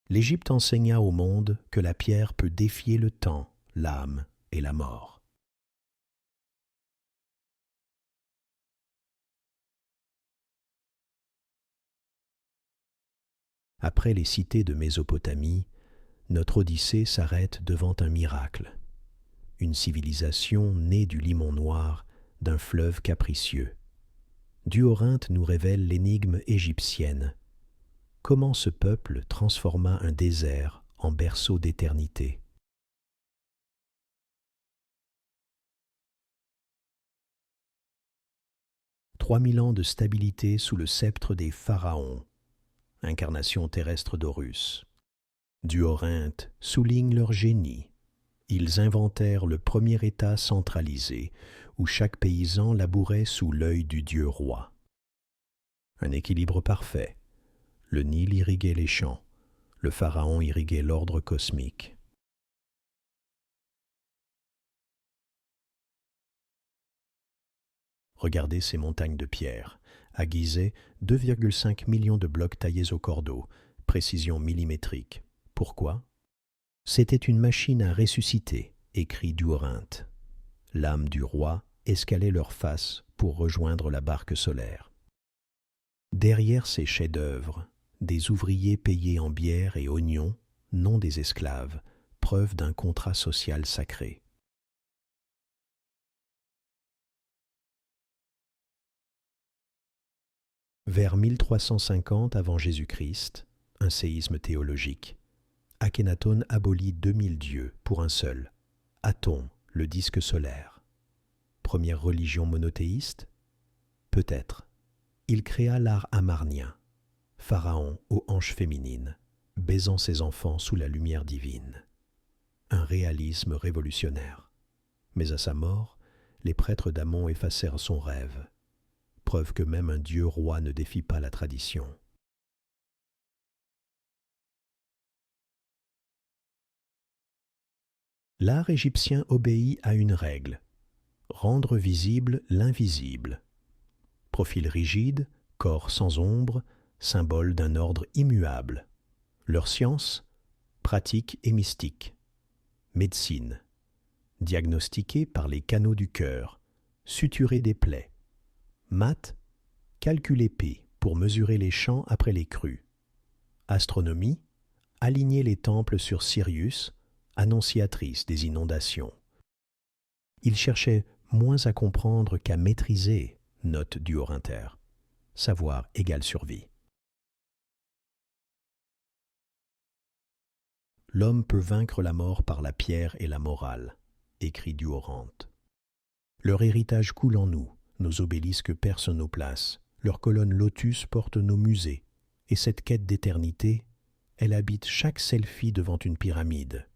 l'Égypte enseigna au monde que la pierre peut défier le temps, l'âme et la mort. Après les cités de Mésopotamie, notre Odyssée s'arrête devant un miracle. Une civilisation née du limon noir d'un fleuve capricieux. Duorinthe nous révèle l'énigme égyptienne. Comment ce peuple transforma un désert en berceau d'éternité? « 3000 ans de stabilité sous le sceptre des pharaons », incarnation terrestre d'Horus. Duorinthe souligne leur génie. Ils inventèrent le premier État centralisé, où chaque paysan labourait sous l'œil du dieu roi. Un équilibre parfait. Le Nil irriguait les champs, le pharaon irriguait l'ordre cosmique. Regardez ces montagnes de pierre. À Gizeh, 2,5 millions de blocs taillés au cordeau, précision millimétrique. Pourquoi? C'était une machine à ressusciter, écrit Duorinthe. L'âme du roi escalait leur face pour rejoindre la barque solaire. Derrière ces chefs-d'œuvre, des ouvriers payés en bière et oignons, non des esclaves, preuve d'un contrat social sacré. Vers 1350 avant Jésus-Christ, un séisme théologique. Akhenaton abolit 2000 dieux pour un seul, Aton, le disque solaire. Première religion monothéiste? Peut-être. Il créa l'art amarnien, pharaon aux hanches féminines, baisant ses enfants sous la lumière divine. Un réalisme révolutionnaire. Mais à sa mort, les prêtres d'Amon effacèrent son rêve, preuve que même un dieu roi ne défie pas la tradition. L'art égyptien obéit à une règle, rendre visible l'invisible. Profil rigide, corps sans ombre, symbole d'un ordre immuable. Leur science, pratique et mystique. Médecine, diagnostiquée par les canaux du cœur, suturer des plaies. Maths, calcul épais pour mesurer les champs après les crues. Astronomie, aligner les temples sur Sirius, annonciatrice des inondations. Il cherchait moins à comprendre qu'à maîtriser, note Duorinthe. Savoir égale survie. L'homme peut vaincre la mort par la pierre et la morale, écrit Duorinthe. Leur héritage coule en nous, nos obélisques percent nos places, leurs colonnes lotus portent nos musées, et cette quête d'éternité, elle habite chaque selfie devant une pyramide.